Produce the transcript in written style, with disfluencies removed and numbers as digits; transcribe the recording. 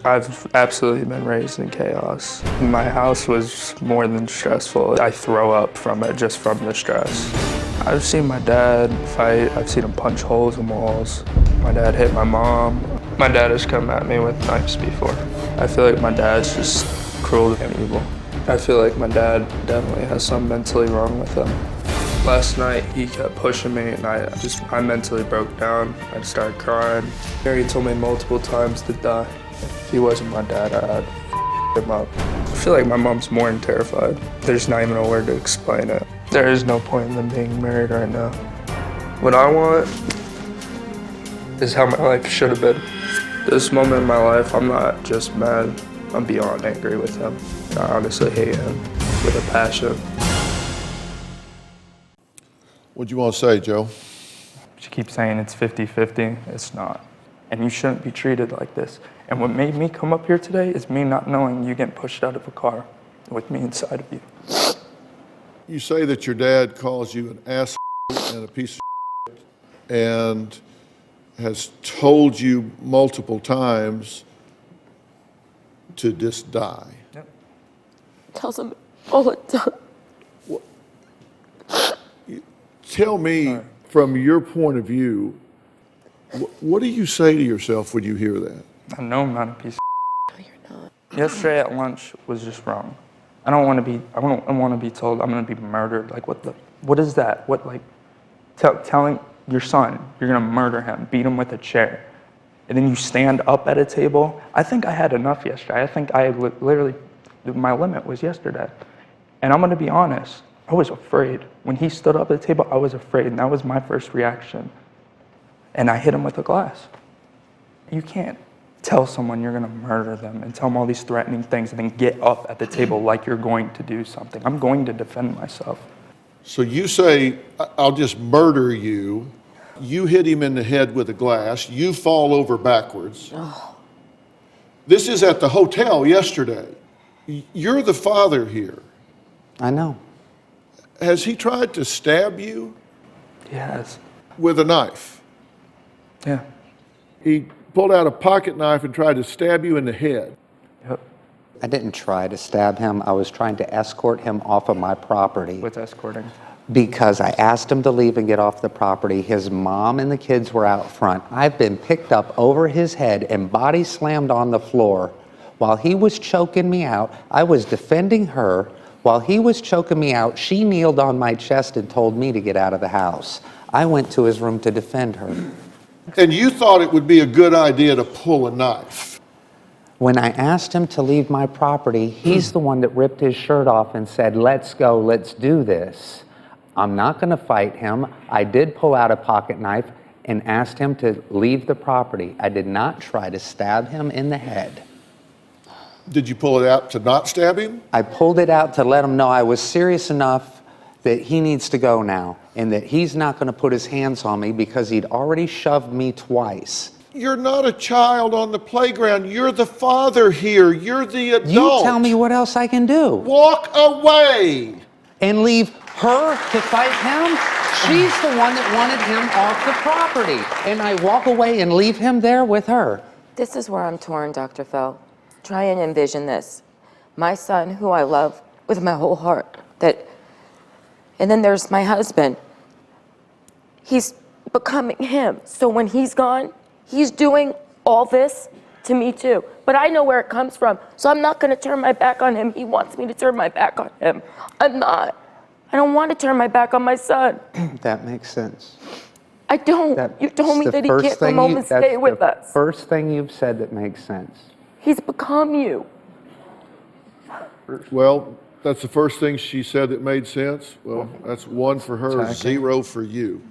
I've absolutely been raised in chaos. My house was more than stressful. I throw up from it, just from the stress. I've seen my dad fight. I've seen him punch holes in walls. My dad hit my mom. My dad has come at me with knives before. I feel like my dad's just cruel and evil. I feel like my dad definitely has something mentally wrong with him. Last night, he kept pushing me, and I mentally broke down. I started crying. He told me multiple times to die. If he wasn't my dad, I'd him up. I feel like my mom's more than terrified. There's not even a word to explain it. There is no point in them being married right now. What I want is how my life should have been. This moment in my life, I'm not just mad, I'm beyond angry with him. I honestly hate him with a passion. What do you want to say, Joe? She keeps saying it's 50-50. It's not. And you shouldn't be treated like this. And what made me come up here today is me not knowing you getting pushed out of a car with me inside of you. You say that your dad calls you an ass and a piece of shit and has told you multiple times to just die. Yep. Tells him all the time. Tell me, from your point of view, what do you say to yourself when you hear that? I know I'm not a piece of No, you're not. Yesterday at lunch was just wrong. I don't want to be told I'm going to be murdered. Like, what is that? What, like, telling your son you're going to murder him, beat him with a chair, and then you stand up at a table? I think I had enough yesterday. I think I literally, my limit was yesterday. And I'm going to be honest, I was afraid. When he stood up at the table, I was afraid, and that was my first reaction. And I hit him with a glass. You can't tell someone you're going to murder them and tell them all these threatening things and then get up at the table like you're going to do something. I'm going to defend myself. So you say, I'll just murder you. You hit him in the head with a glass. You fall over backwards. Oh. This is at the hotel yesterday. You're the father here. I know. Has he tried to stab you? Yes. With a knife? Yeah. He pulled out a pocket knife and tried to stab you in the head. Yep. I didn't try to stab him. I was trying to escort him off of my property. What's escorting? Because I asked him to leave and get off the property. His mom and the kids were out front. I've been picked up over his head and body slammed on the floor. While he was choking me out, I was defending her. While he was choking me out, she kneeled on my chest and told me to get out of the house. I went to his room to defend her. And you thought it would be a good idea to pull a knife? When I asked him to leave my property, he's the one that ripped his shirt off and said, "Let's go, let's do this." I'm not going to fight him. I did pull out a pocket knife and asked him to leave the property. I did not try to stab him in the head. Did you pull it out to not stab him? I pulled it out to let him know I was serious enough that he needs to go now and that he's not going to put his hands on me because he'd already shoved me twice. You're not a child on the playground. You're the father here. You're the adult. You tell me what else I can do. Walk away. And leave her to fight him? She's the one that wanted him off the property. And I walk away and leave him there with her. This is where I'm torn, Dr. Phil. Try and envision this. My son, who I love with my whole heart, and then there's my husband. He's becoming him. So when he's gone, he's doing all this to me too. But I know where it comes from, so I'm not gonna turn my back on him. He wants me to turn my back on him. I'm not. I don't want to turn my back on my son. That makes sense. I don't. You told me that he can't come home and stay with us. First thing you've said that makes sense. He's become you. Well, that's the first thing she said that made sense. Well, that's 1 for her, 0 for you.